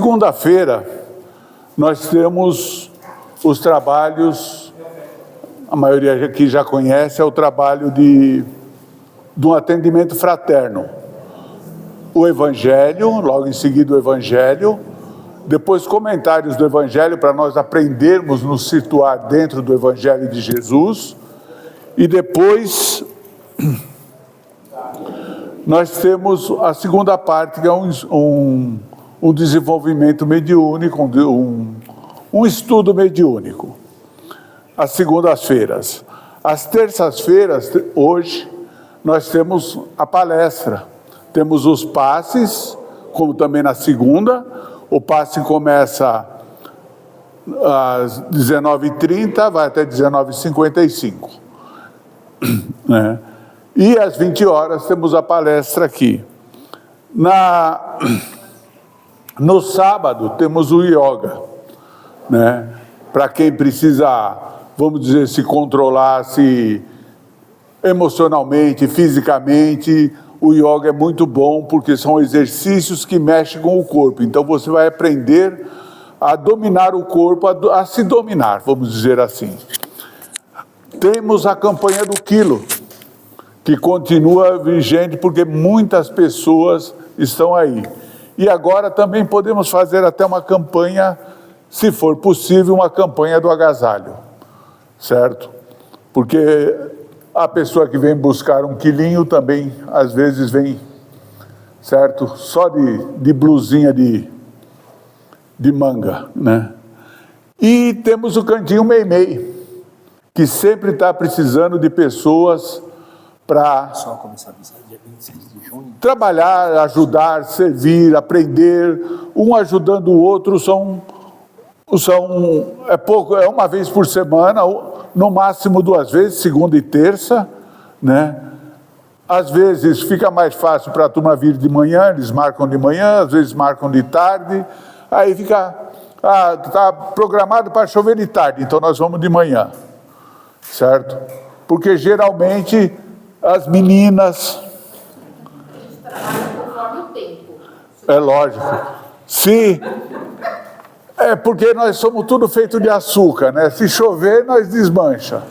segunda-feira, nós temos os trabalhos, a maioria aqui já conhece, é o trabalho de um atendimento fraterno. O Evangelho, logo em seguida o Evangelho, depois comentários do Evangelho para nós aprendermos nos situar dentro do Evangelho de Jesus, e depois nós temos a segunda parte, que é um desenvolvimento mediúnico, um estudo mediúnico, às segundas-feiras. Às terças-feiras, hoje, nós temos a palestra, temos os passes, como também na segunda. O passe começa às 19h30, vai até 19h55, né? E às 20 horas temos a palestra aqui. No sábado temos o yoga, né? Para quem precisa, vamos dizer, se controlar, se emocionalmente, fisicamente, o yoga é muito bom, porque são exercícios que mexem com o corpo. Então você vai aprender a dominar o corpo, a se dominar, vamos dizer assim. Temos a campanha do quilo, que continua vigente, porque muitas pessoas estão aí. E agora também podemos fazer até uma campanha, se for possível, uma campanha do agasalho, certo? Porque a pessoa que vem buscar um quilinho também, às vezes vem, certo? Só de blusinha de manga, né? E temos o Cantinho Meimei, que sempre está precisando de pessoas para trabalhar, ajudar, servir, aprender, um ajudando o outro. É uma vez por semana, no máximo 2 vezes, segunda e terça, né? Às vezes fica mais fácil para a turma vir de manhã, eles marcam de manhã, às vezes marcam de tarde, aí fica, está programado para chover de tarde, então nós vamos de manhã, certo? Porque geralmente as meninas... É lógico. É porque nós somos tudo feito de açúcar, né? Se chover, nós desmancha.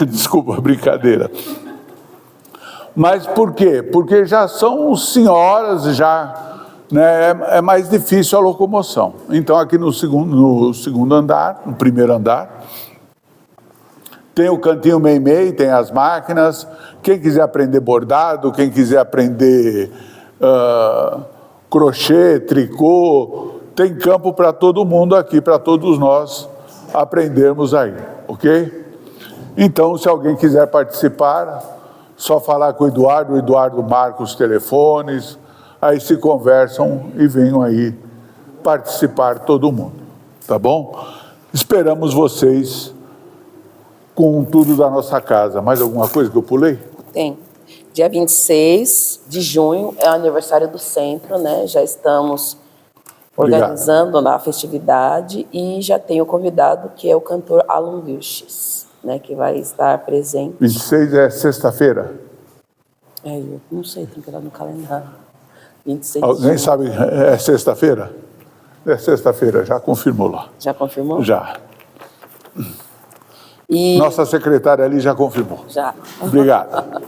Desculpa a brincadeira. Mas por quê? Porque já são senhoras, né? É mais difícil a locomoção. Então, aqui no segundo andar, no primeiro andar, tem o Cantinho Meimei, tem as máquinas. Quem quiser aprender bordado, quem quiser aprender crochê, tricô, tem campo para todo mundo aqui, para todos nós aprendermos aí, ok? Então, se alguém quiser participar, só falar com o Eduardo marca os telefones, aí se conversam e venham aí participar todo mundo, tá bom? Esperamos vocês com tudo da nossa casa. Mais alguma coisa que eu pulei? Tem. Dia 26 de junho é o aniversário do centro, né? Já estamos organizando a festividade e já tem o convidado, que é o cantor Alan Vilches, né? Que vai estar presente. 26 é sexta-feira? Eu não sei, tem que ir lá no calendário. 26 Alguém sabe, é sexta-feira? É sexta-feira, já confirmou lá. Já confirmou? Já. E... Nossa secretária ali já confirmou. Já. Obrigado.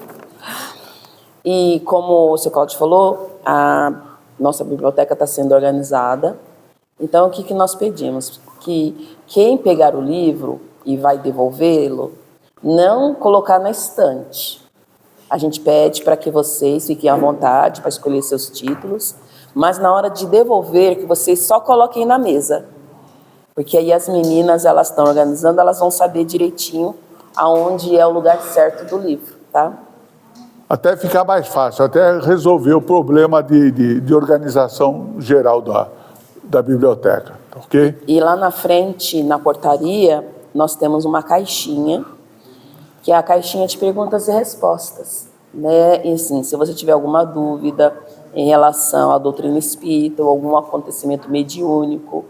E como o seu Cláudio falou, a nossa biblioteca está sendo organizada. Então, o que nós pedimos? Que quem pegar o livro e vai devolvê-lo, não colocar na estante. A gente pede para que vocês fiquem à vontade para escolher seus títulos, mas na hora de devolver, que vocês só coloquem na mesa. Porque aí as meninas, elas estão organizando, elas vão saber direitinho aonde é o lugar certo do livro, tá? Até ficar mais fácil, até resolver o problema de organização geral da biblioteca, ok? E lá na frente, na portaria, nós temos uma caixinha, que é a caixinha de perguntas e respostas, né? E assim, se você tiver alguma dúvida em relação à doutrina espírita ou algum acontecimento mediúnico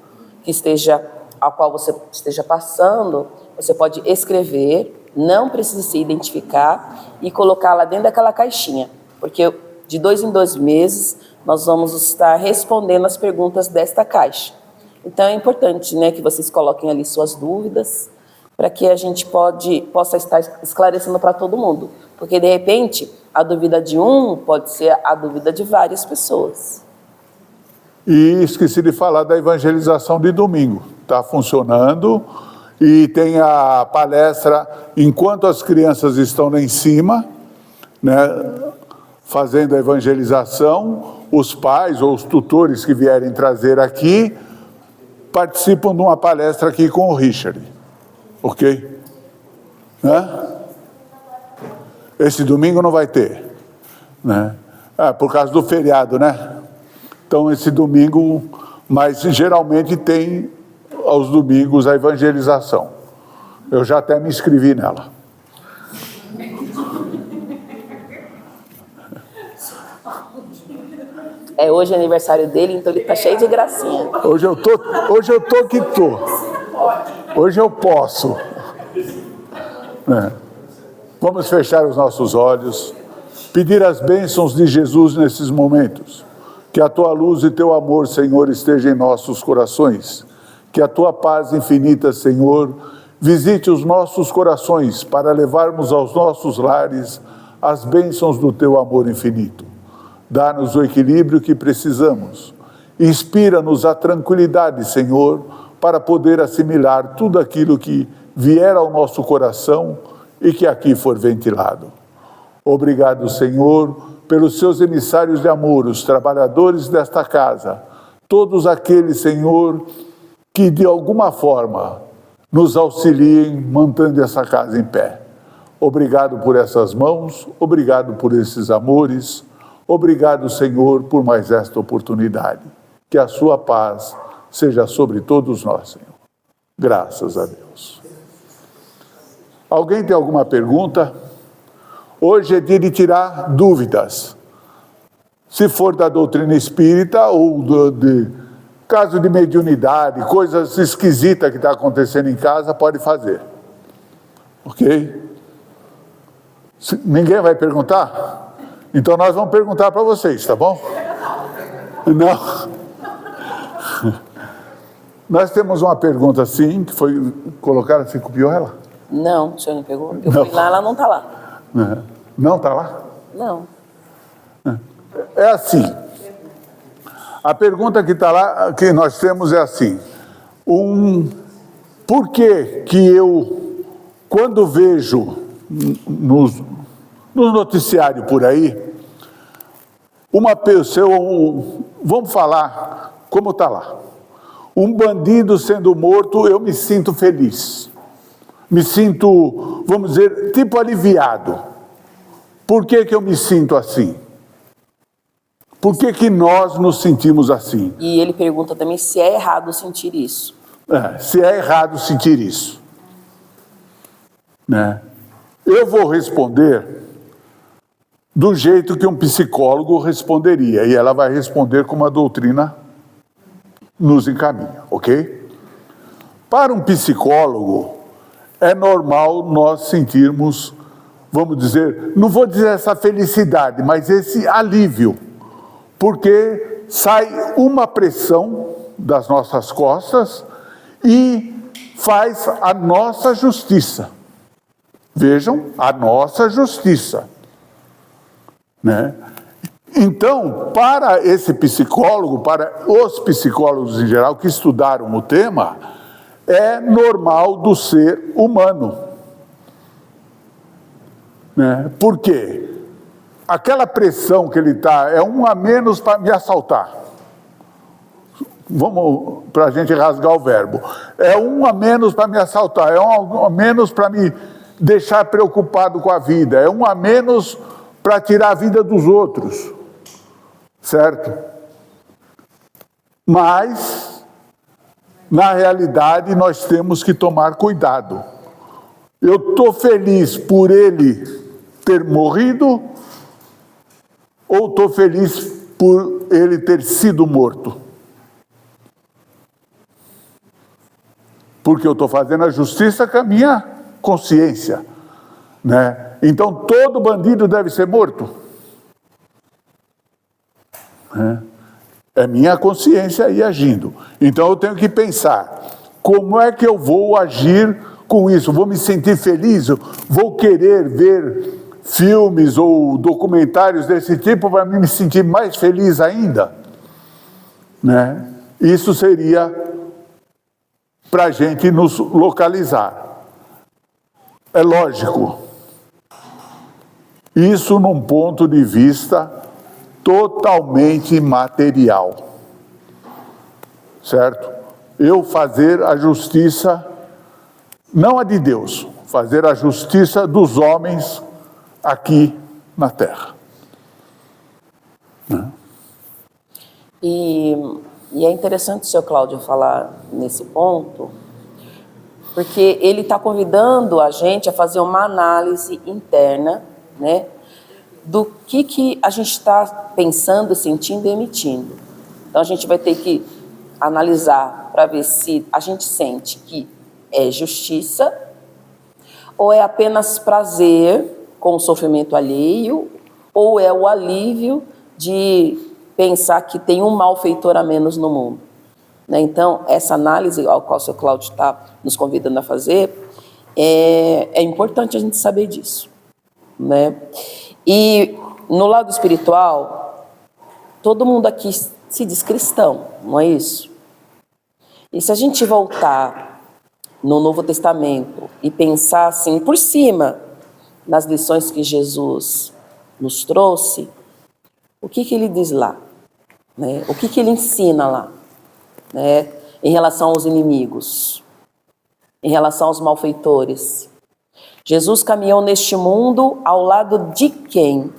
a qual você esteja passando, você pode escrever, não precisa se identificar e colocar lá dentro daquela caixinha, porque de 2 em 2 meses, nós vamos estar respondendo as perguntas desta caixa. Então, é importante, né, que vocês coloquem ali suas dúvidas, para que a gente possa estar esclarecendo para todo mundo. Porque, de repente, a dúvida de um pode ser a dúvida de várias pessoas. E esqueci de falar da evangelização de domingo. Está funcionando e tem a palestra enquanto as crianças estão lá em cima, né, fazendo a evangelização. Os pais ou os tutores que vierem trazer aqui participam de uma palestra aqui com o Richard. Ok? Né? Esse domingo não vai ter, né? Por causa do feriado, né? Então, esse domingo, mas geralmente tem aos domingos a evangelização. Eu já até me inscrevi nela. Hoje é aniversário dele, então ele está cheio de gracinha. Hoje eu tô que tô. Hoje eu posso. Vamos fechar os nossos olhos, pedir as bênçãos de Jesus nesses momentos. Que a tua luz e teu amor, Senhor, esteja em nossos corações. Que a tua paz infinita, Senhor, visite os nossos corações para levarmos aos nossos lares as bênçãos do teu amor infinito. Dá-nos o equilíbrio que precisamos. Inspira-nos a tranquilidade, Senhor, para poder assimilar tudo aquilo que vier ao nosso coração e que aqui for ventilado. Obrigado, Senhor, pelos seus emissários de amor, os trabalhadores desta casa, todos aqueles, Senhor, que de alguma forma nos auxiliem mantendo essa casa em pé. Obrigado por essas mãos, obrigado por esses amores, obrigado, Senhor, por mais esta oportunidade. Que a sua paz seja sobre todos nós, Senhor. Graças a Deus. Alguém tem alguma pergunta? Hoje é dia de tirar dúvidas. Se for da doutrina espírita ou de caso de mediunidade, coisas esquisitas que está acontecendo em casa, pode fazer. Ok? Ninguém vai perguntar? Então nós vamos perguntar para vocês, tá bom? Não. Nós temos uma pergunta assim, que foi colocada, você copiou ela? Não, o senhor não pegou? Eu fui lá, ela não está lá. Não está lá? Não. É assim. A pergunta que está lá, que nós temos é assim. Por que eu, quando vejo no noticiário por aí, uma pessoa, vamos falar como está lá, um bandido sendo morto, eu me sinto feliz. Me sinto, vamos dizer, tipo aliviado. Por que eu me sinto assim? Por que nós nos sentimos assim? E ele pergunta também se é errado sentir isso. Se é errado sentir isso. Né? Eu vou responder do jeito que um psicólogo responderia. E ela vai responder como a doutrina nos encaminha, ok? Para um psicólogo, é normal nós sentirmos, vamos dizer, não vou dizer essa felicidade, mas esse alívio, porque sai uma pressão das nossas costas e faz a nossa justiça. Vejam, a nossa justiça. Né? Então, para esse psicólogo, para os psicólogos em geral que estudaram o tema, é normal do ser humano. Né? Por quê? Aquela pressão que ele está é um a menos para me assaltar. Vamos, para a gente rasgar o verbo. É um a menos para me assaltar, é um a menos para me deixar preocupado com a vida, é um a menos para tirar a vida dos outros. Certo? Mas, na realidade, nós temos que tomar cuidado. Eu estou feliz por ele ter morrido ou estou feliz por ele ter sido morto? Porque eu estou fazendo a justiça com a minha consciência. Né? Então, todo bandido deve ser morto? né? É minha consciência aí agindo. Então eu tenho que pensar, como é que eu vou agir com isso? Vou me sentir feliz? Vou querer ver filmes ou documentários desse tipo para me sentir mais feliz ainda? Né? Isso seria para a gente nos localizar. É lógico. Isso num ponto de vista totalmente material. Certo? Eu fazer a justiça, não a de Deus, fazer a justiça dos homens aqui na terra. Né? E é interessante o senhor Cláudio falar nesse ponto, porque ele está convidando a gente a fazer uma análise interna, né, do que a gente está pensando, sentindo e emitindo. Então a gente vai ter que analisar para ver se a gente sente que é justiça ou é apenas prazer com o sofrimento alheio, ou é o alívio de pensar que tem um malfeitor a menos no mundo. Né? Então, essa análise ao qual o Sr. Cláudio está nos convidando a fazer, é importante a gente saber disso. Né? E no lado espiritual, todo mundo aqui se diz cristão, não é isso? E se a gente voltar no Novo Testamento e pensar assim, por cima, nas lições que Jesus nos trouxe, o que ele diz lá? Né? O que ele ensina lá? Né? Em relação aos inimigos, em relação aos malfeitores. Jesus caminhou neste mundo ao lado de quem?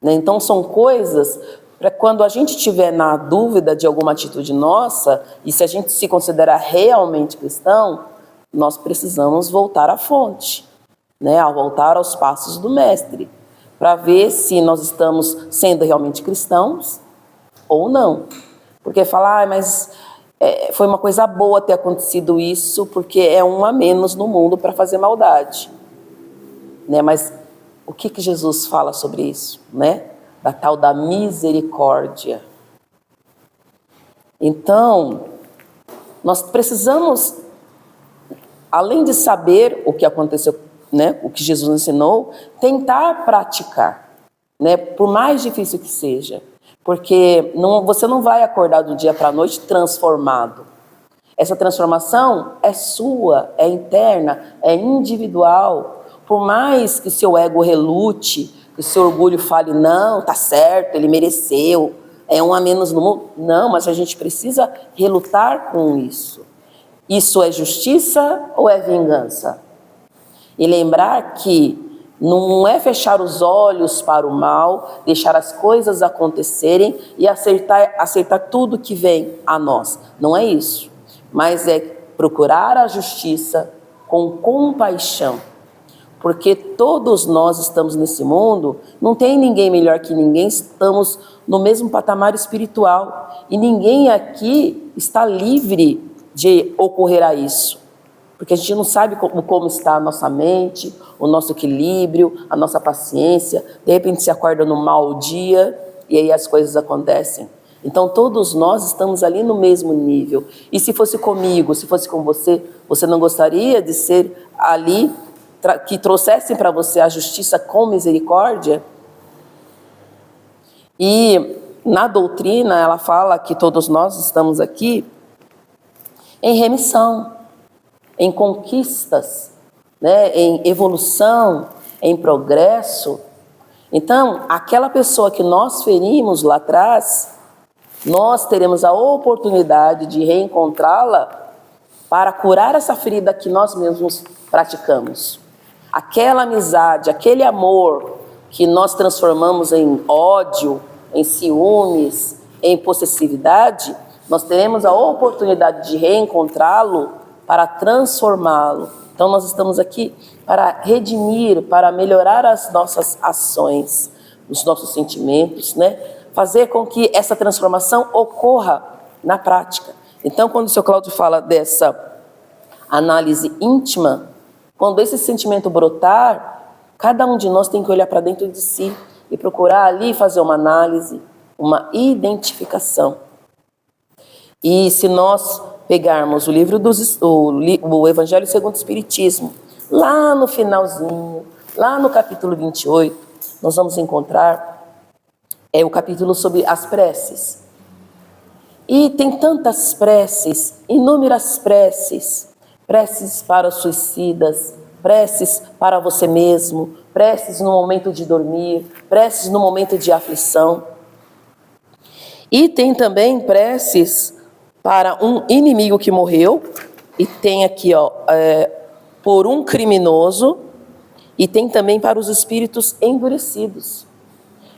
Né? Então são coisas para quando a gente estiver na dúvida de alguma atitude nossa, e se a gente se considerar realmente cristão, nós precisamos voltar à fonte, né? Ao voltar aos passos do Mestre, para ver se nós estamos sendo realmente cristãos ou não. Porque falar, mas foi uma coisa boa ter acontecido isso, porque é um a menos no mundo para fazer maldade. Né? Mas o que Jesus fala sobre isso? Né? Da tal da misericórdia. Então, nós precisamos, além de saber o que aconteceu, né, o que Jesus ensinou, tentar praticar, né, por mais difícil que seja. Porque você não vai acordar do dia para a noite transformado. Essa transformação é sua, é interna, é individual. Por mais que seu ego relute, que seu orgulho fale, não, tá certo, ele mereceu, é um a menos no mundo. Não, mas a gente precisa relutar com isso. Isso é justiça ou é vingança? E lembrar que não é fechar os olhos para o mal, deixar as coisas acontecerem e aceitar tudo que vem a nós. Não é isso. Mas é procurar a justiça com compaixão. Porque todos nós estamos nesse mundo, não tem ninguém melhor que ninguém, estamos no mesmo patamar espiritual. E ninguém aqui está livre de ocorrer a isso. Porque a gente não sabe como está a nossa mente, o nosso equilíbrio, a nossa paciência. De repente se acorda no mau dia e aí as coisas acontecem. Então todos nós estamos ali no mesmo nível. E se fosse comigo, se fosse com você, você não gostaria de ser ali, que trouxessem para você a justiça com misericórdia? E na doutrina ela fala que todos nós estamos aqui em remissão, em conquistas, né, em evolução, em progresso. Então, aquela pessoa que nós ferimos lá atrás, nós teremos a oportunidade de reencontrá-la para curar essa ferida que nós mesmos praticamos. Aquela amizade, aquele amor que nós transformamos em ódio, em ciúmes, em possessividade, nós teremos a oportunidade de reencontrá-lo para transformá-lo. Então nós estamos aqui para redimir, para melhorar as nossas ações, os nossos sentimentos, né? Fazer com que essa transformação ocorra na prática. Então quando o Sr. Cláudio fala dessa análise íntima, quando esse sentimento brotar, cada um de nós tem que olhar para dentro de si e procurar ali fazer uma análise, uma identificação. E se nós pegarmos o Evangelho segundo o Espiritismo, lá no finalzinho, lá no capítulo 28, nós vamos encontrar o capítulo sobre as preces. E tem tantas preces, inúmeras preces, preces para os suicidas, preces para você mesmo, preces no momento de dormir, preces no momento de aflição. E tem também preces para um inimigo que morreu, e tem aqui, por um criminoso, e tem também para os espíritos endurecidos.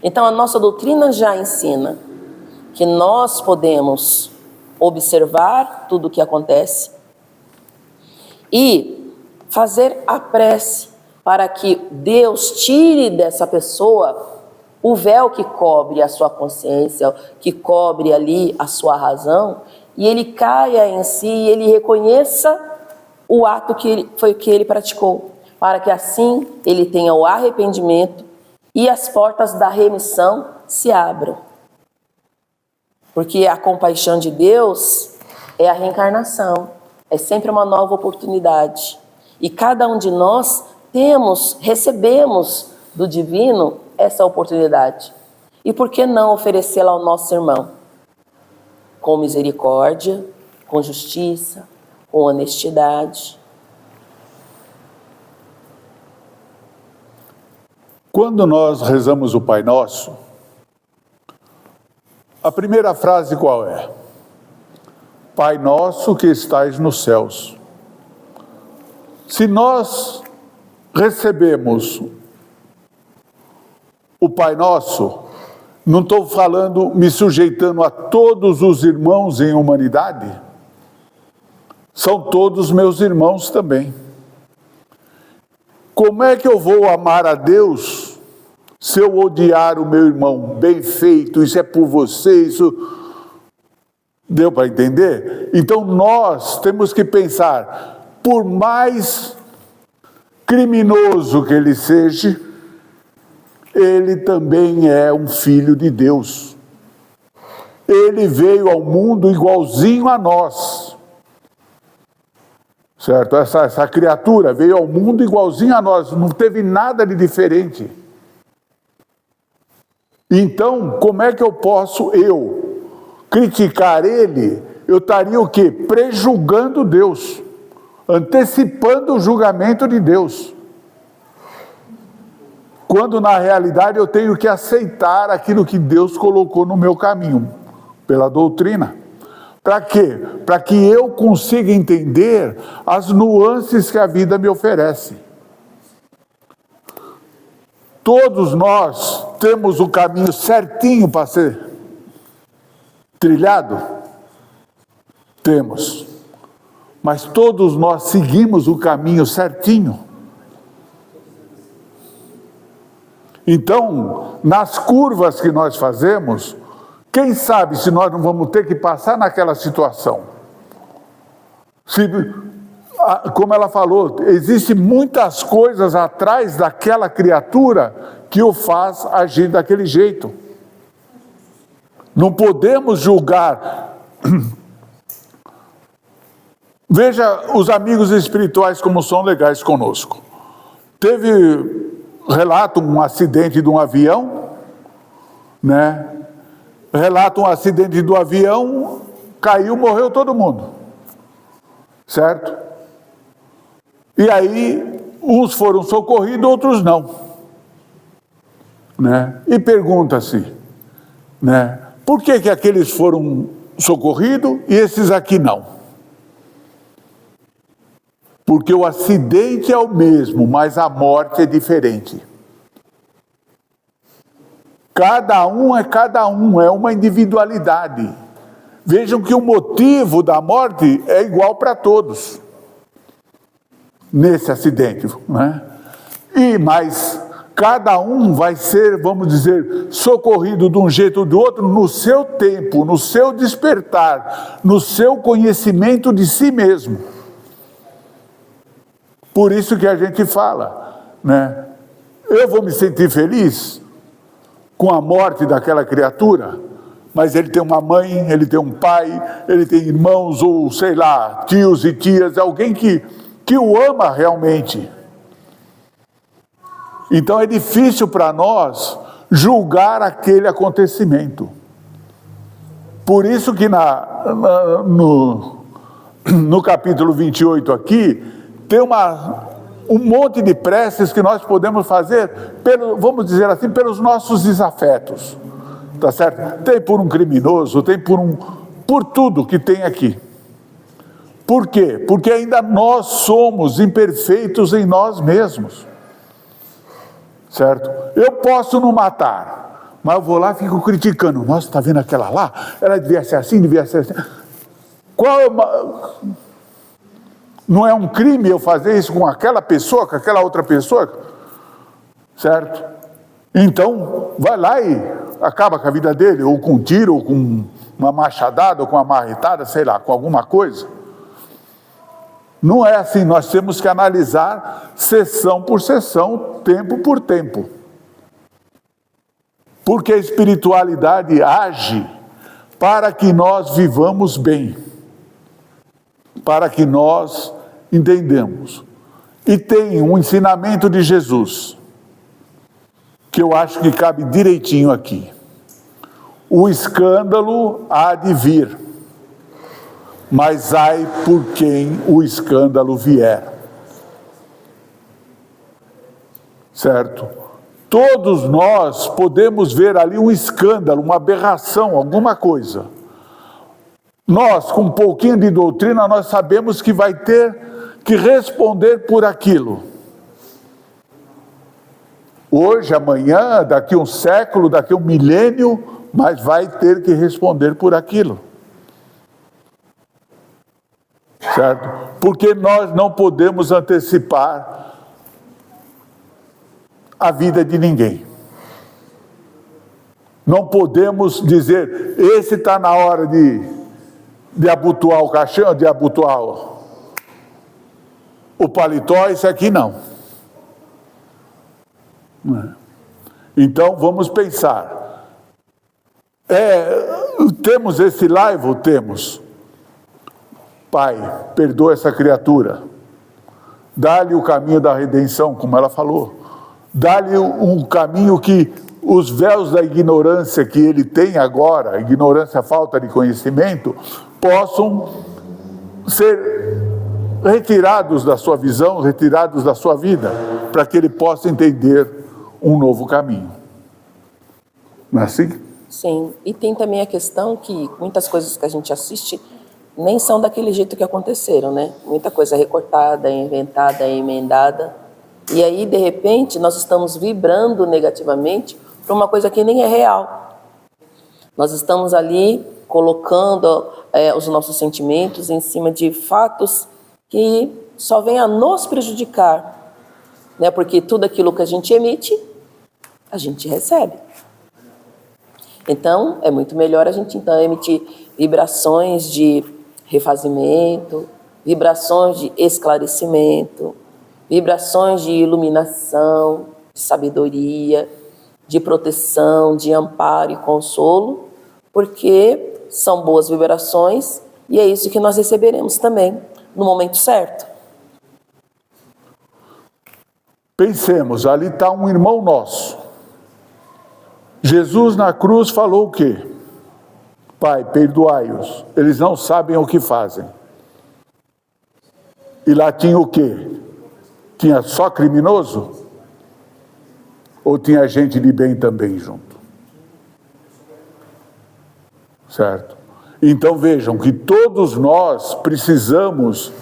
Então a nossa doutrina já ensina que nós podemos observar tudo o que acontece e fazer a prece para que Deus tire dessa pessoa o véu que cobre a sua consciência, que cobre ali a sua razão, e ele caia em si e ele reconheça o ato que ele praticou, para que assim ele tenha o arrependimento e as portas da remissão se abram. Porque a compaixão de Deus é a reencarnação, é sempre uma nova oportunidade. E cada um de nós recebemos do divino essa oportunidade. E por que não oferecê-la ao nosso irmão? Com misericórdia, com justiça, com honestidade. Quando nós rezamos o Pai Nosso, a primeira frase qual é? Pai Nosso que estais nos céus. Se nós recebemos o Pai Nosso, não estou falando, me sujeitando a todos os irmãos em humanidade, são todos meus irmãos também. Como é que eu vou amar a Deus se eu odiar o meu irmão? Bem feito, isso é por você, isso... Deu para entender? Então nós temos que pensar, por mais criminoso que ele seja, ele também é um filho de Deus. Ele veio ao mundo igualzinho a nós. Certo? Essa criatura veio ao mundo igualzinho a nós, não teve nada de diferente. Então, como é que eu posso, criticar ele? Eu estaria o quê? Prejulgando Deus, antecipando o julgamento de Deus. Quando na realidade eu tenho que aceitar aquilo que Deus colocou no meu caminho, pela doutrina. Para quê? Para que eu consiga entender as nuances que a vida me oferece. Todos nós temos o caminho certinho para ser trilhado? Temos. Mas todos nós seguimos o caminho certinho? Então, nas curvas que nós fazemos, quem sabe se nós não vamos ter que passar naquela situação? Como ela falou, existem muitas coisas atrás daquela criatura que o faz agir daquele jeito. Não podemos julgar. Veja os amigos espirituais como são legais conosco. Teve relata um acidente de um avião, né? Relata um acidente do avião, caiu, morreu todo mundo. Certo? E aí, uns foram socorridos, outros não. Né? E pergunta-se, né? Por que aqueles foram socorridos e esses aqui não? Porque o acidente é o mesmo, mas a morte é diferente. Cada um, é uma individualidade. Vejam que o motivo da morte é igual para todos. Nesse acidente, né? Mas cada um vai ser, vamos dizer, socorrido de um jeito ou do outro no seu tempo, no seu despertar, no seu conhecimento de si mesmo. Por isso que a gente fala, né? Eu vou me sentir feliz com a morte daquela criatura? mas ele tem uma mãe, ele tem um pai, ele tem irmãos, ou sei lá, tios e tias, alguém que o ama realmente. Então é difícil para nós julgar aquele acontecimento. Por isso que no capítulo 28 aqui, tem um monte de preces que nós podemos fazer, vamos dizer assim, pelos nossos desafetos. Tá certo? Tem por um criminoso, tem por tudo que tem aqui. Por quê? Porque ainda nós somos imperfeitos em nós mesmos. Certo? Eu posso não matar, mas eu vou lá e fico criticando. Nossa, está vendo aquela lá? Ela devia ser assim, devia ser assim. Não é um crime eu fazer isso com aquela pessoa, com aquela outra pessoa? Certo? Então, vai lá e acaba com a vida dele, ou com um tiro, ou com uma machadada, ou com uma marretada, sei lá, com alguma coisa. Não é assim, nós temos que analisar sessão por sessão, tempo por tempo. Porque a espiritualidade age para que nós vivamos bem, para que nós entendamos. E tem um ensinamento de Jesus, que eu acho que cabe direitinho aqui. O escândalo há de vir, mas ai por quem o escândalo vier. Certo? Todos nós podemos ver ali um escândalo, uma aberração, alguma coisa. Nós, com um pouquinho de doutrina, nós sabemos que vai ter que responder por aquilo. Hoje, amanhã, daqui um século, daqui um milênio, mas vai ter que responder por aquilo. Certo? Porque nós não podemos antecipar a vida de ninguém. Não podemos dizer, esse está na hora de abotoar o caixão, de abotoar o paletó, esse aqui não. Então vamos pensar. Temos esse laivo? Temos. Pai, perdoa essa criatura. Dá-lhe o caminho da redenção, como ela falou. Dá-lhe um caminho que os véus da ignorância que ele tem agora, ignorância, falta de conhecimento, possam ser retirados da sua visão, retirados da sua vida, para que ele possa entender um novo caminho. Não é assim? Sim, e tem também a questão que muitas coisas que a gente assiste nem são daquele jeito que aconteceram, né? Muita coisa recortada, inventada, emendada. E aí, de repente, nós estamos vibrando negativamente para uma coisa que nem é real. Nós estamos ali colocando os nossos sentimentos em cima de fatos que só vêm a nos prejudicar, né? Porque tudo aquilo que a gente emite, a gente recebe. Então, é muito melhor a gente então emitir vibrações de refazimento, vibrações de esclarecimento, vibrações de iluminação, de sabedoria, de proteção, de amparo e consolo, porque são boas vibrações e é isso que nós receberemos também no momento certo. Pensemos, ali está um irmão nosso. Jesus na cruz falou o quê? Pai, perdoai-os, eles não sabem o que fazem. E lá tinha o quê? Tinha só criminoso? Ou tinha gente de bem também junto? Certo? Então vejam que todos nós precisamos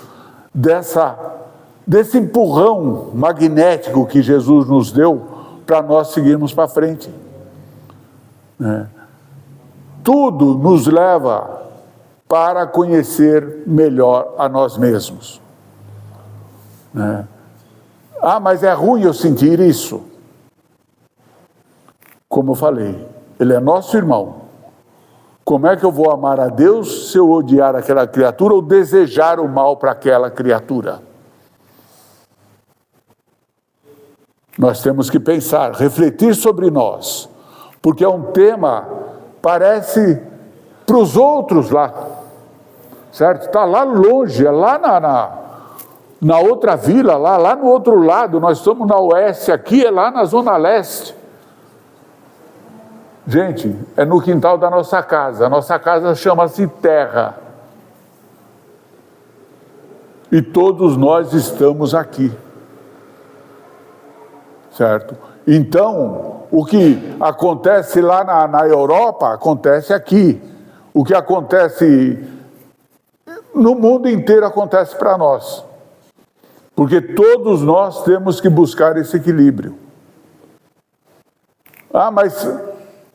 desse empurrão magnético que Jesus nos deu para nós seguirmos para frente. Tudo nos leva para conhecer melhor a nós mesmos. Mas é ruim eu sentir isso. Como eu falei, ele é nosso irmão. Como é que eu vou amar a Deus se eu odiar aquela criatura ou desejar o mal para aquela criatura? Nós temos que pensar, refletir sobre nós, porque é um tema parece para os outros lá, certo? Está lá longe, é lá na outra vila, lá no outro lado. Nós estamos na oeste, aqui é lá na zona leste. Gente, é no quintal da nossa casa. A nossa casa chama-se terra. E todos nós estamos aqui, certo? Então, o que acontece lá na Europa, acontece aqui. O que acontece no mundo inteiro acontece para nós. Porque todos nós temos que buscar esse equilíbrio. Ah, mas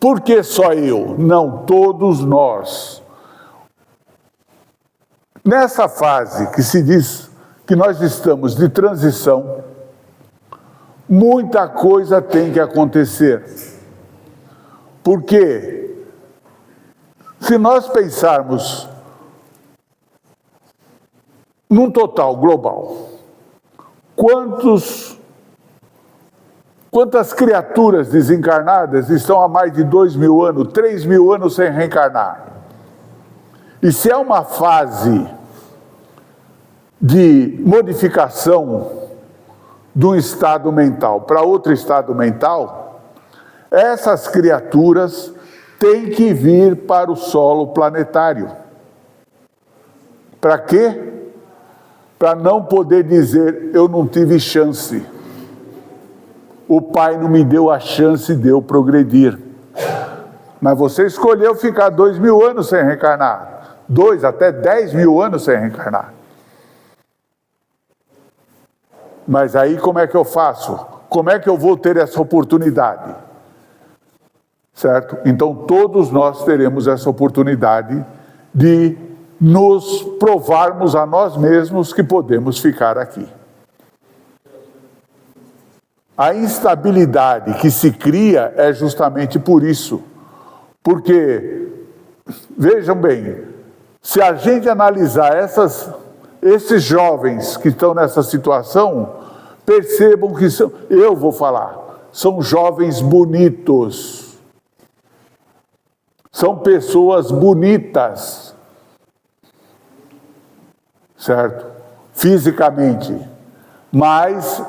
por que só eu? Não, todos nós. Nessa fase que se diz que nós estamos de transição, muita coisa tem que acontecer. Porque se nós pensarmos num total global, quantas criaturas desencarnadas estão há mais de 2.000 anos, 3.000 anos sem reencarnar? E se é uma fase de modificação de um estado mental para outro estado mental, essas criaturas têm que vir para o solo planetário. Para quê? Para não poder dizer, eu não tive chance. O Pai não me deu a chance de eu progredir. Mas você escolheu ficar 2.000 anos sem reencarnar. 2 até 10.000 anos sem reencarnar. Mas aí como é que eu faço? Como é que eu vou ter essa oportunidade? Certo? Então todos nós teremos essa oportunidade de nos provarmos a nós mesmos que podemos ficar aqui. A instabilidade que se cria é justamente por isso. Porque, vejam bem, se a gente analisar esses jovens que estão nessa situação, percebam que são jovens bonitos. São pessoas bonitas. Certo? Fisicamente. Mas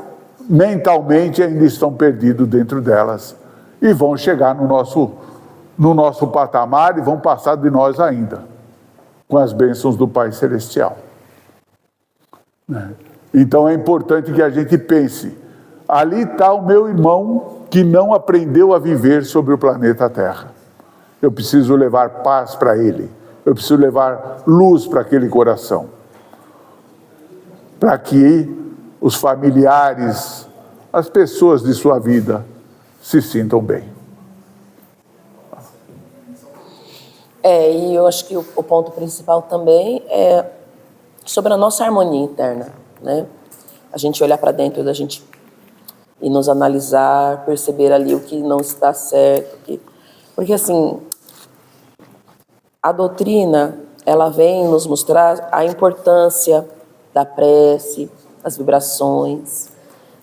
mentalmente ainda estão perdidos dentro delas. E vão chegar no nosso patamar e vão passar de nós ainda, com as bênçãos do Pai Celestial. Então é importante que a gente pense, ali está o meu irmão que não aprendeu a viver sobre o planeta Terra. Eu preciso levar paz para ele, eu preciso levar luz para aquele coração, para que os familiares, as pessoas de sua vida se sintam bem. E eu acho que o ponto principal também é sobre a nossa harmonia interna, né? A gente olhar para dentro da gente e nos analisar, perceber ali o que não está certo. Porque assim, a doutrina, ela vem nos mostrar a importância da prece, as vibrações,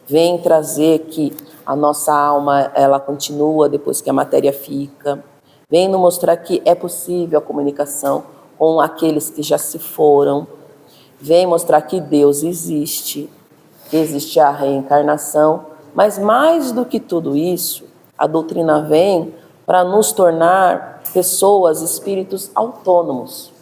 vem trazer que a nossa alma, ela continua depois que a matéria fica, vem nos mostrar que é possível a comunicação com aqueles que já se foram, vem mostrar que Deus existe, que existe a reencarnação, mas mais do que tudo isso, a doutrina vem para nos tornar pessoas, espíritos autônomos,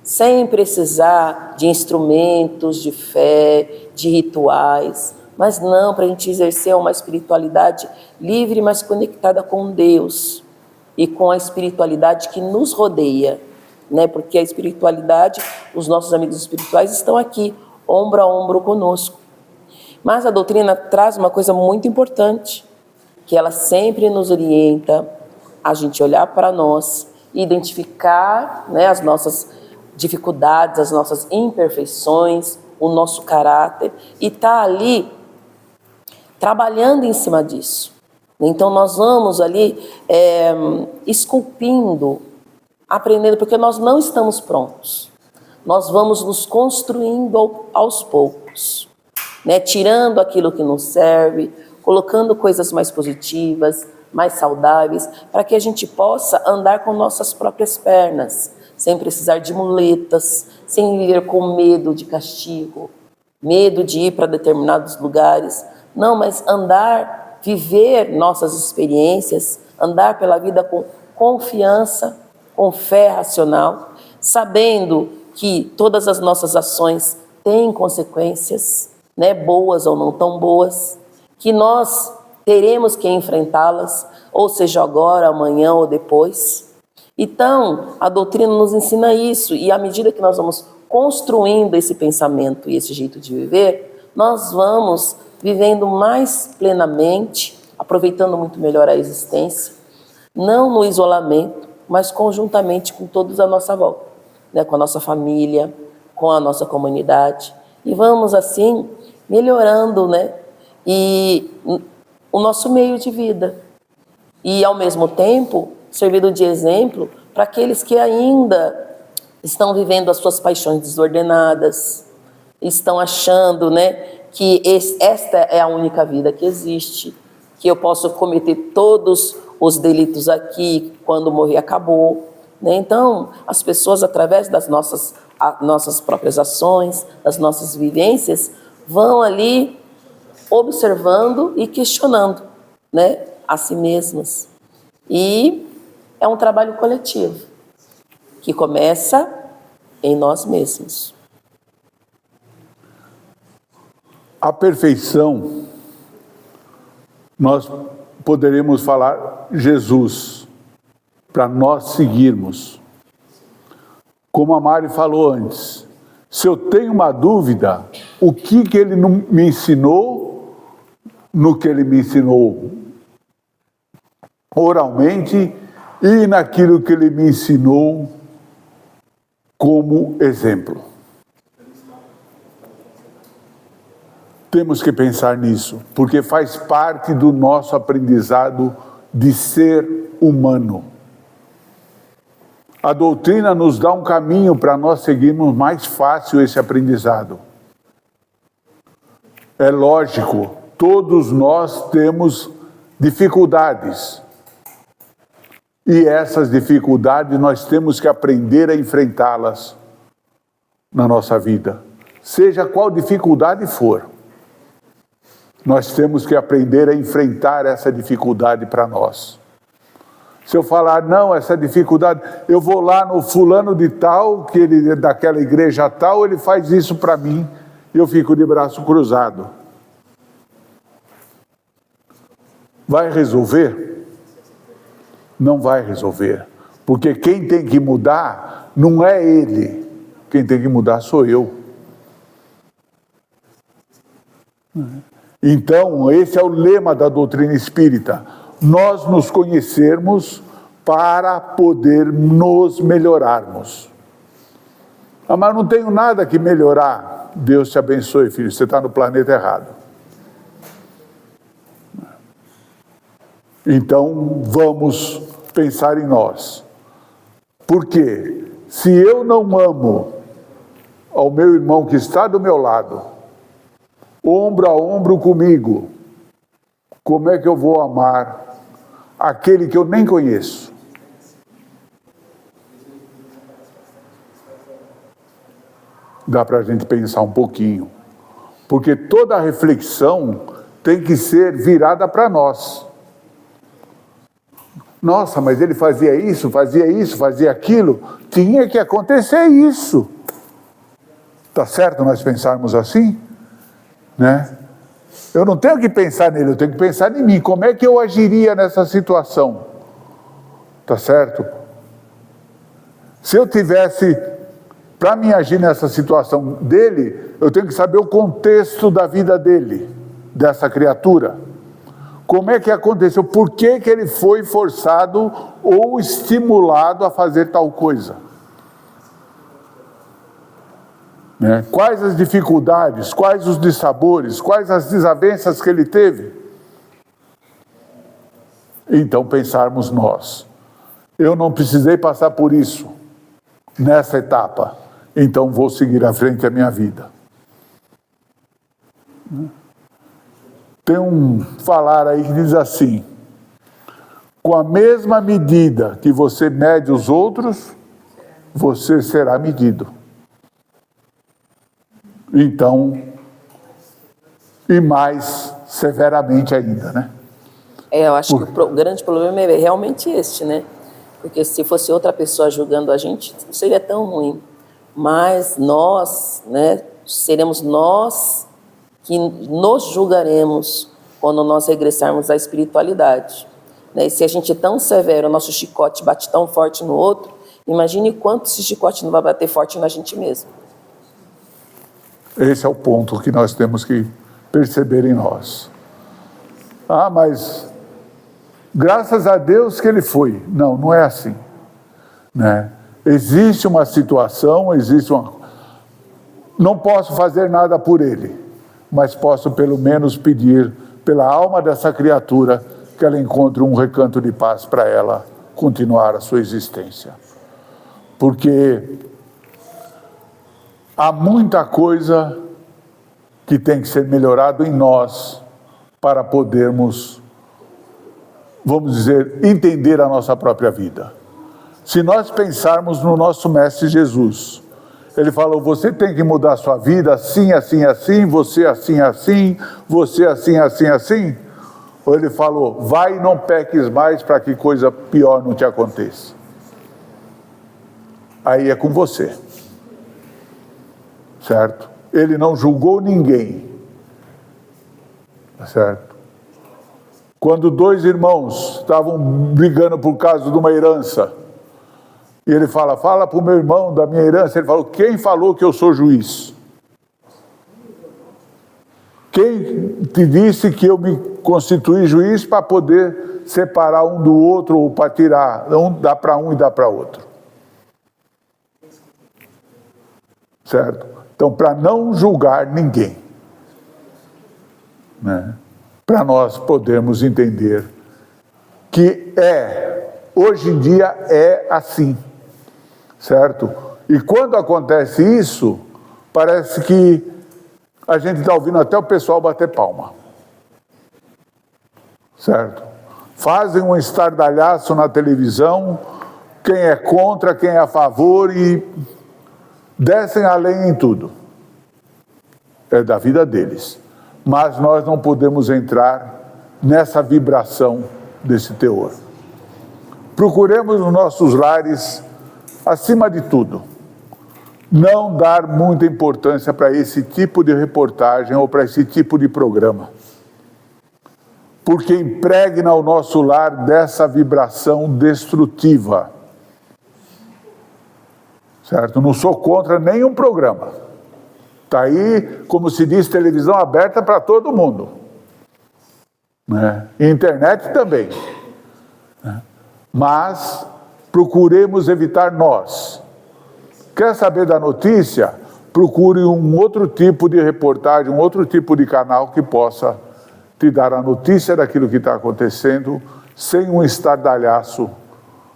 sem precisar de instrumentos, de fé, de rituais, mas não, para a gente exercer uma espiritualidade livre, mas conectada com Deus e com a espiritualidade que nos rodeia, né? Porque a espiritualidade, os nossos amigos espirituais estão aqui, ombro a ombro conosco. Mas a doutrina traz uma coisa muito importante, que ela sempre nos orienta a gente olhar para nós, identificar, né, as nossas dificuldades, as nossas imperfeições, o nosso caráter, e tá ali trabalhando em cima disso. Então nós vamos ali esculpindo, aprendendo, porque nós não estamos prontos. Nós vamos nos construindo aos poucos, né? Tirando aquilo que nos serve, colocando coisas mais positivas, mais saudáveis, para que a gente possa andar com nossas próprias pernas, sem precisar de muletas, sem viver com medo de castigo, medo de ir para determinados lugares. Não, mas andar, viver nossas experiências, andar pela vida com confiança, com fé racional, sabendo que todas as nossas ações têm consequências, né, boas ou não tão boas, que nós teremos que enfrentá-las, ou seja, agora, amanhã ou depois. Então, a doutrina nos ensina isso, e à medida que nós vamos construindo esse pensamento e esse jeito de viver, nós vamos vivendo mais plenamente, aproveitando muito melhor a existência, não no isolamento, mas conjuntamente com todos à nossa volta, né? Com a nossa família, com a nossa comunidade, e vamos assim melhorando, né? E o nosso meio de vida, e ao mesmo tempo servindo de exemplo para aqueles que ainda estão vivendo as suas paixões desordenadas, estão achando, né, que esta é a única vida que existe, que eu posso cometer todos os delitos aqui, quando morrer acabou, né? Então, as pessoas, através das nossas próprias ações, das nossas vivências, vão ali observando e questionando, né, a si mesmas. E é um trabalho coletivo, que começa em nós mesmos. A perfeição, nós poderemos falar Jesus, para nós seguirmos. Como a Mari falou antes, se eu tenho uma dúvida, o que ele me ensinou, no que ele me ensinou oralmente e naquilo que ele me ensinou como exemplo. Temos que pensar nisso, porque faz parte do nosso aprendizado de ser humano. A doutrina nos dá um caminho para nós seguirmos mais fácil esse aprendizado. É lógico, todos nós temos dificuldades. E essas dificuldades nós temos que aprender a enfrentá-las na nossa vida. Seja qual dificuldade for, nós temos que aprender a enfrentar essa dificuldade para nós. Se eu falar, não, essa dificuldade, eu vou lá no fulano de tal, que ele daquela igreja tal, ele faz isso para mim, e eu fico de braço cruzado. Vai resolver? Não vai resolver. Porque quem tem que mudar não é ele. Quem tem que mudar sou eu. Então, esse é o lema da doutrina espírita. Nós nos conhecermos para poder nos melhorarmos. Ah, mas não tenho nada que melhorar. Deus te abençoe, filho. Você está no planeta errado. Então, vamos pensar em nós. Porque se eu não amo ao meu irmão que está do meu lado, ombro a ombro comigo, como é que eu vou amar aquele que eu nem conheço? Dá para a gente pensar um pouquinho. Porque toda a reflexão tem que ser virada para nós. Nossa, mas ele fazia isso, fazia aquilo. Tinha que acontecer isso. Tá certo nós pensarmos assim? Né? Eu não tenho que pensar nele, eu tenho que pensar em mim. Como é que eu agiria nessa situação? Tá certo? Se eu tivesse, para me agir nessa situação dele, eu tenho que saber o contexto da vida dele, dessa criatura. Como é que aconteceu? Por que ele foi forçado ou estimulado a fazer tal coisa? Né? Quais as dificuldades, quais os dissabores, quais as desavenças que ele teve? Então pensarmos nós. Eu não precisei passar por isso nessa etapa, então vou seguir à frente a minha vida. Tem um falar aí que diz assim: com a mesma medida que você mede os outros, você será medido. Então, e mais severamente ainda, né? Eu acho que o grande problema é realmente este, né? Porque se fosse outra pessoa julgando a gente, não seria tão ruim. Mas nós, né, seremos nós que nos julgaremos quando nós regressarmos à espiritualidade. Né? E se a gente é tão severo, o nosso chicote bate tão forte no outro, imagine quanto esse chicote não vai bater forte na gente mesmo. Esse é o ponto que nós temos que perceber em nós. Ah, mas graças a Deus que ele foi. Não, não é assim, né? Existe uma situação, não posso fazer nada por ele, mas posso pelo menos pedir pela alma dessa criatura que ela encontre um recanto de paz para ela continuar a sua existência. Porque há muita coisa que tem que ser melhorado em nós para podermos, vamos dizer, entender a nossa própria vida. Se nós pensarmos no nosso Mestre Jesus, ele falou, você tem que mudar a sua vida assim, assim, assim, você assim, assim, você assim, assim, assim. Ou ele falou, vai e não peques mais para que coisa pior não te aconteça. Aí é com você. Certo? Ele não julgou ninguém. Certo? Quando dois irmãos estavam brigando por causa de uma herança, e ele fala para o meu irmão da minha herança, ele falou, quem falou que eu sou juiz? Quem te disse que eu me constituí juiz para poder separar um do outro, ou para tirar, dar para um e dar para outro? Certo? Então, para não julgar ninguém, né? Para nós podermos entender que hoje em dia é assim, certo? E quando acontece isso, parece que a gente está ouvindo até o pessoal bater palma, certo? Fazem um estardalhaço na televisão, quem é contra, quem é a favor, e descem além em tudo. É da vida deles. Mas nós não podemos entrar nessa vibração desse teor. Procuremos nos nossos lares, acima de tudo, não dar muita importância para esse tipo de reportagem ou para esse tipo de programa. Porque impregna o nosso lar dessa vibração destrutiva. Certo? Não sou contra nenhum programa. Está aí, como se diz, televisão aberta para todo mundo. Né? E internet também. Né? Mas procuremos evitar nós. Quer saber da notícia? Procure um outro tipo de reportagem, um outro tipo de canal que possa te dar a notícia daquilo que está acontecendo, sem um estardalhaço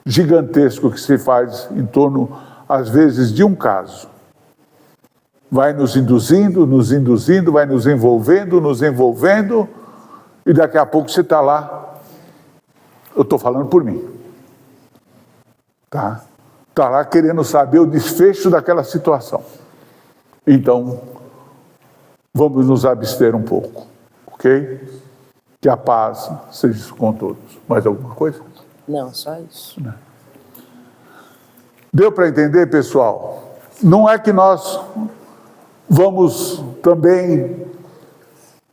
gigantesco que se faz em torno, às vezes, de um caso. Vai nos induzindo, vai nos envolvendo, e daqui a pouco você está lá. Eu estou falando por mim. Tá? Está lá querendo saber o desfecho daquela situação. Então, vamos nos abster um pouco, ok? Que a paz seja com todos. Mais alguma coisa? Não, só isso. Deu para entender, pessoal? Não é que nós vamos também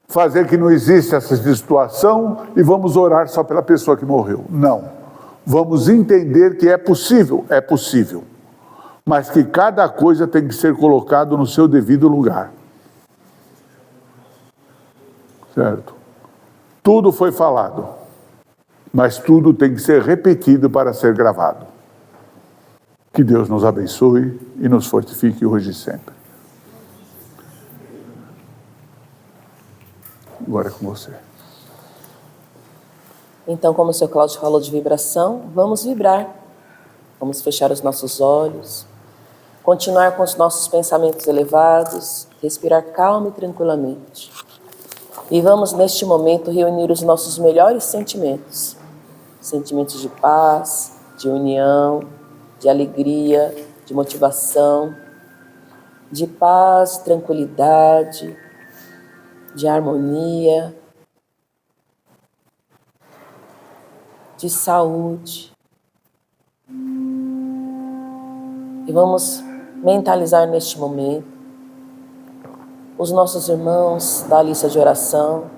fazer que não existe essa situação e vamos orar só pela pessoa que morreu. Não. Vamos entender que é possível, mas que cada coisa tem que ser colocado no seu devido lugar. Certo? Tudo foi falado, mas tudo tem que ser repetido para ser gravado. Que Deus nos abençoe e nos fortifique hoje e sempre. Agora é com você. Então, como o Sr. Cláudio falou de vibração, vamos vibrar. Vamos fechar os nossos olhos, continuar com os nossos pensamentos elevados, respirar calma e tranquilamente. E vamos, neste momento, reunir os nossos melhores sentimentos. sentimentos de paz, de união, de alegria, de motivação, de paz, tranquilidade, de harmonia, de saúde. E vamos mentalizar neste momento os nossos irmãos da lista de oração,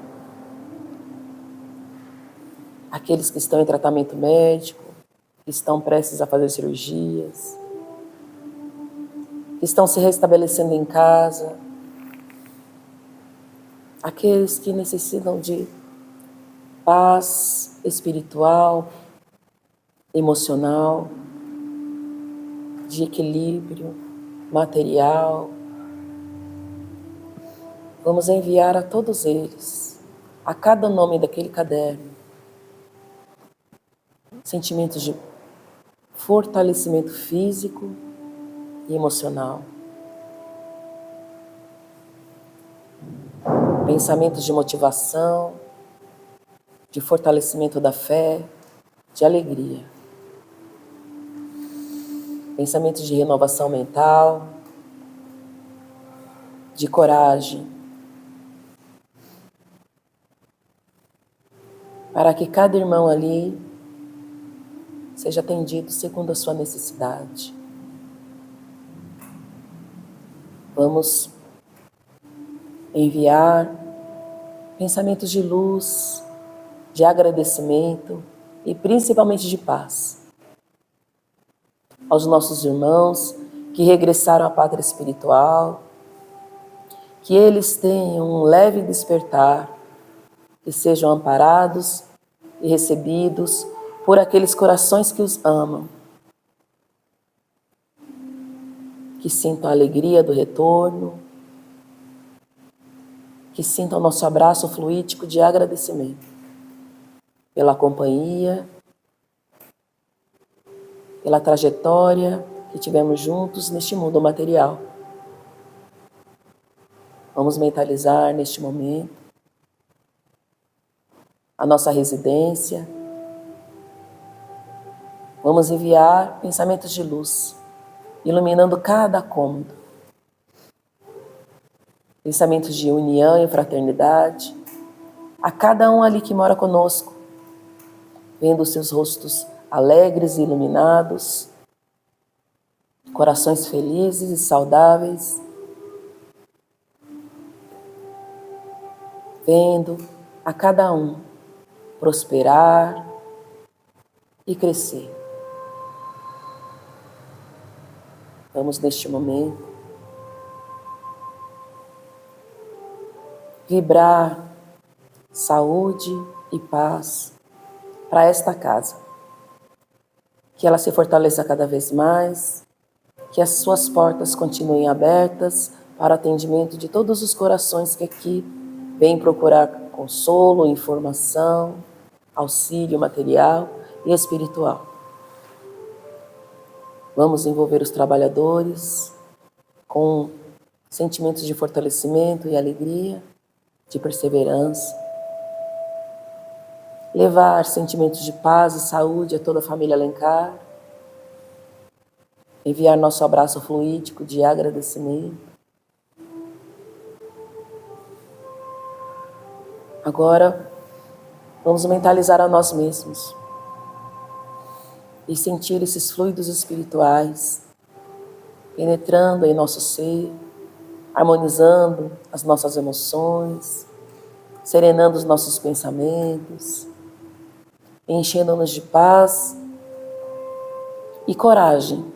aqueles que estão em tratamento médico, que estão prestes a fazer cirurgias, que estão se restabelecendo em casa, aqueles que necessitam de paz espiritual, emocional, de equilíbrio material. Vamos enviar a todos eles, a cada nome daquele caderno, sentimentos de fortalecimento físico e emocional, pensamentos de motivação, de fortalecimento da fé, de alegria, pensamentos de renovação mental, de coragem, para que cada irmão ali seja atendido segundo a sua necessidade. Vamos enviar pensamentos de luz, de agradecimento e principalmente de paz aos nossos irmãos que regressaram à pátria espiritual, que eles tenham um leve despertar, que sejam amparados e recebidos por aqueles corações que os amam, que sintam a alegria do retorno, que sintam o nosso abraço fluídico de agradecimento pela companhia, pela trajetória que tivemos juntos neste mundo material. Vamos mentalizar neste momento a nossa residência. Vamos enviar pensamentos de luz, iluminando cada cômodo. Pensamentos de união e fraternidade a cada um ali que mora conosco, vendo os seus rostos alegres e iluminados, corações felizes e saudáveis, vendo a cada um prosperar e crescer. Vamos neste momento vibrar saúde e paz para esta casa. Que ela se fortaleça cada vez mais, que as suas portas continuem abertas para atendimento de todos os corações que aqui vêm procurar consolo, informação, auxílio material e espiritual. Vamos envolver os trabalhadores com sentimentos de fortalecimento e alegria, de perseverança. Levar sentimentos de paz e saúde a toda a família Alencar. Enviar nosso abraço fluídico de agradecimento. Agora, vamos mentalizar a nós mesmos e sentir esses fluidos espirituais penetrando em nosso ser, harmonizando as nossas emoções, serenando os nossos pensamentos, enchendo-nos de paz e coragem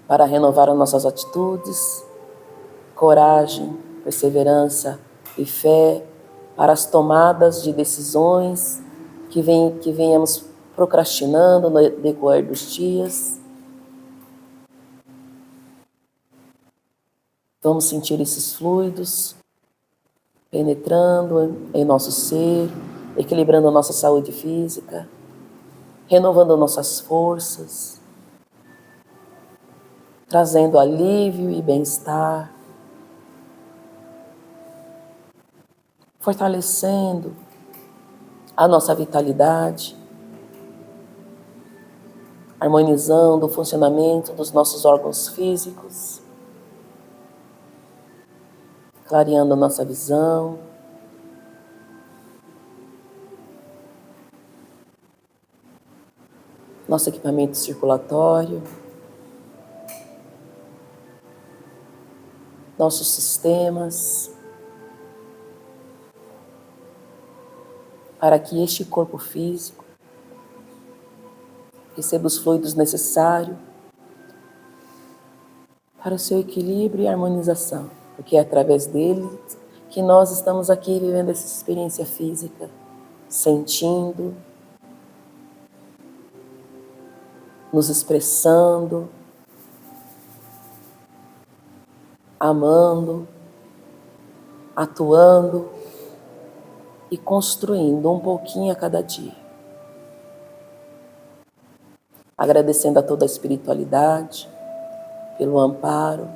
para renovar as nossas atitudes, coragem, perseverança e fé para as tomadas de decisões que venhamos procrastinando no decorrer dos dias. Vamos sentir esses fluidos penetrando em nosso ser, equilibrando a nossa saúde física, renovando nossas forças, trazendo alívio e bem-estar, fortalecendo a nossa vitalidade, harmonizando o funcionamento dos nossos órgãos físicos, clareando a nossa visão. Nosso equipamento circulatório, nossos sistemas, para que este corpo físico receba os fluidos necessários para o seu equilíbrio e harmonização, porque é através dele que nós estamos aqui vivendo essa experiência física, sentindo, nos expressando, amando, atuando e construindo um pouquinho a cada dia. Agradecendo a toda a espiritualidade, pelo amparo,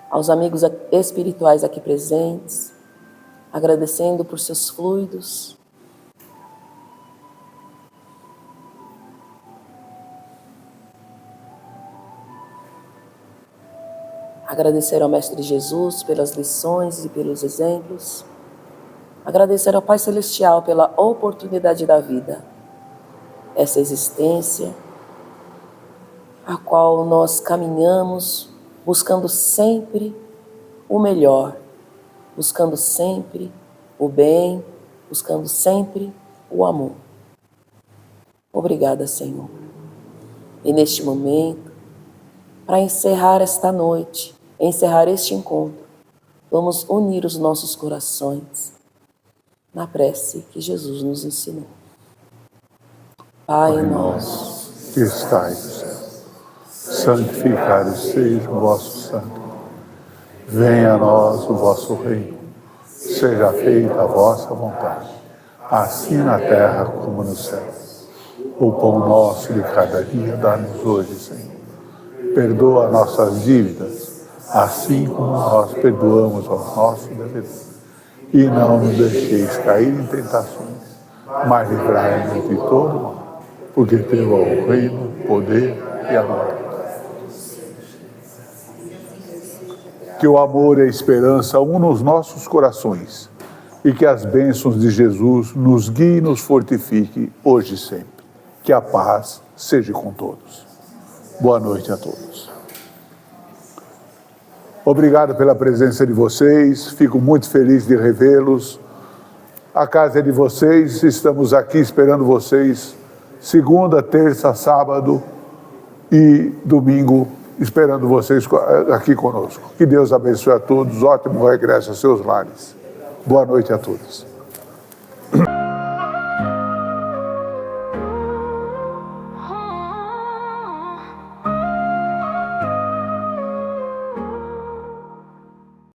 aos amigos espirituais aqui presentes, agradecendo por seus fluidos, agradecer ao Mestre Jesus pelas lições e pelos exemplos, agradecer ao Pai Celestial pela oportunidade da vida, essa existência a qual nós caminhamos buscando sempre o melhor, buscando sempre o bem, buscando sempre o amor. Obrigada, Senhor. E neste momento, para encerrar esta noite, encerrar este encontro, vamos unir os nossos corações na prece que Jesus nos ensinou. Pai nosso, que estais no céu, santificado seja o vosso santo. Venha a nós o vosso reino. Seja feita a vossa vontade, assim na terra como no céu. O pão nosso de cada dia dá-nos hoje, Senhor. Perdoa nossas dívidas, assim como nós perdoamos aos nossos devedores. E não nos deixeis cair em tentações, mas livrai-nos de todo mal, porque teu é o reino, o poder e a glória. Que o amor e a esperança unam os nossos corações e que as bênçãos de Jesus nos guiem e nos fortifique hoje e sempre. Que a paz seja com todos. Boa noite a todos. Obrigado pela presença de vocês, fico muito feliz de revê-los. A casa é de vocês, estamos aqui esperando vocês segunda, terça, sábado e domingo, esperando vocês aqui conosco. Que Deus abençoe a todos, ótimo regresso aos seus lares. Boa noite a todos.